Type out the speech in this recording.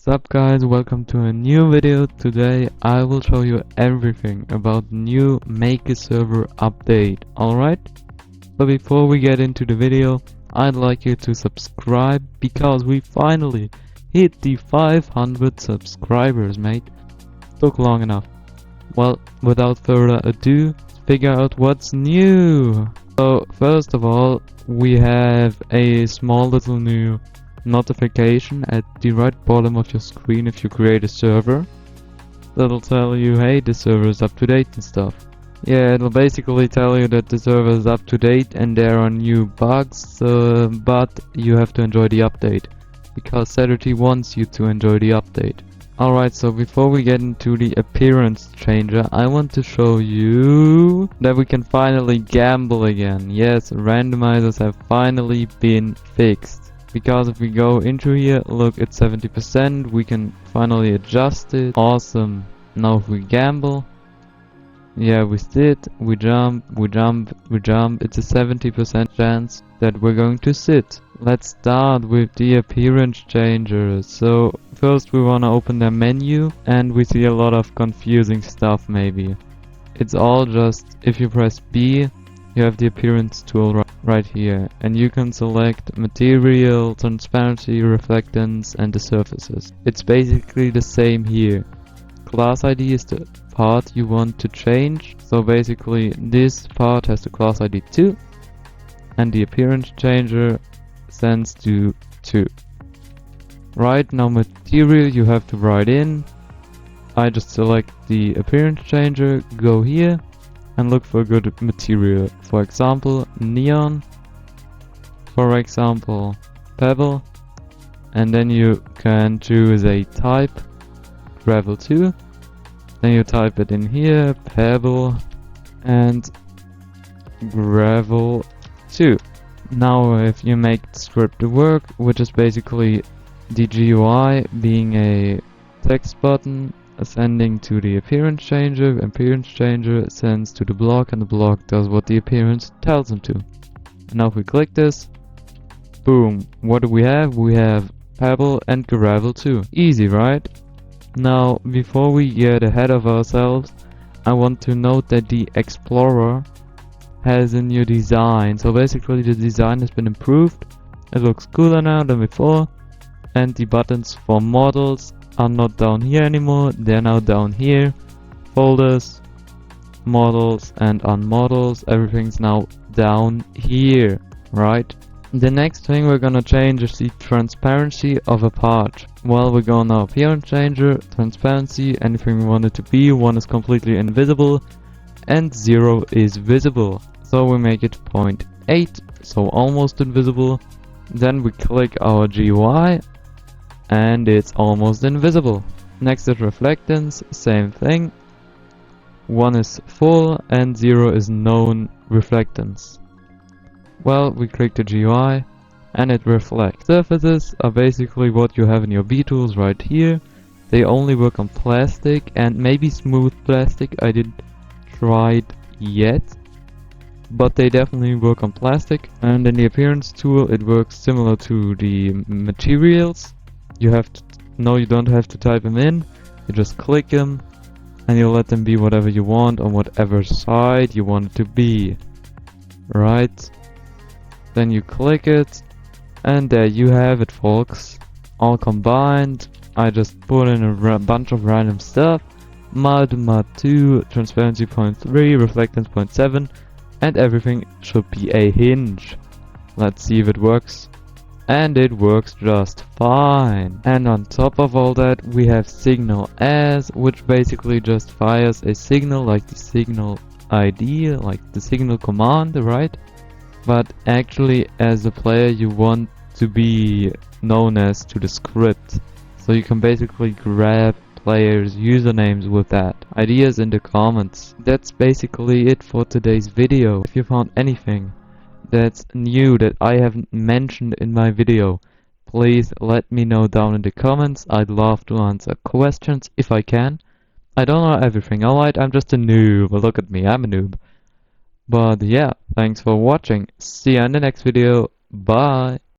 Sup guys, welcome to a new video. Today I will show you everything about the new makeaserver update, alright? But before we get into the video, I'd like you to subscribe because we finally hit the 500 subscribers, mate. Took long enough. Well, without further ado, let's figure out what's new. So first of all, we have a small little new notification at the right bottom of your screen if you create a server. That'll tell you, hey, the server is up to date and stuff. Yeah, it'll basically tell you that the server is up to date and there are new bugs, but you have to enjoy the update, because Saturday wants you to enjoy the update. Alright, so before we get into the appearance changer, I want to show you that we can finally gamble again. Yes, randomizers have finally been fixed. Because if we go into here, look, it's 70%, we can finally adjust it. Awesome. Now if we gamble, yeah, we sit, we jump, it's a 70% chance that we're going to sit. Let's start with the appearance changer. So first we want to open the menu and we see a lot of confusing stuff maybe. It's all just, if you press B, you have the appearance tool right here, and you can select material, transparency, reflectance, and the surfaces. It's basically the same here. Class ID is the part you want to change, so basically this part has the class ID 2, and the appearance changer sends to 2. Right, now material you have to write in. I just select the appearance changer, go here, and look for good material. For example, neon. For example, pebble. And then you can choose a type, gravel 2. Then you type it in here, pebble and gravel 2. Now if you make the script work, which is basically the GUI being a text button, ascending to the appearance changer sends to the block, and the block does what the appearance tells him to. And now if we click this, boom, what do we have? We have pebble and gravel 2. Easy, right? Now before we get ahead of ourselves, I want to note that the Explorer has a new design. So basically the design has been improved. It looks cooler now than before, and the buttons for models are not down here anymore, they're now down here. Folders, models and unmodels, everything's now down here, right? The next thing we're gonna change is the transparency of a part. Well, we're gonna appearance changer, transparency, anything we want it to be. 1 is completely invisible and 0 is visible. So we make it 0.8, so almost invisible. Then we click our GUI and it's almost invisible. Next is reflectance, same thing. 1 is full and 0 is known reflectance. Well, we click the GUI and it reflects. Surfaces are basically what you have in your B tools right here. They only work on plastic and maybe smooth plastic. I didn't try it yet, but they definitely work on plastic. And in the appearance tool it works similar to the materials. You don't have to type them in, you just click them and you let them be whatever you want on whatever side you want it to be. Right? Then you click it and there you have it, folks. All combined. I just put in a bunch of random stuff. Mud 2, transparency 0.3, reflectance 0.7, and everything should be a hinge. Let's see if it works. And it works just fine. And on top of all that we have signal as, which basically just fires a signal like the signal ID, like the signal command, right? But actually as a player you want to be known as to the script. So you can basically grab players' usernames with that. Ideas in the comments. That's basically it for today's video. If you found anything that's new that I haven't mentioned in my video, please let me know down in the comments. I'd love to answer questions if I can. I don't know everything, alright? I'm just a noob. Look at me, I'm a noob. But yeah, thanks for watching. See you in the next video. Bye.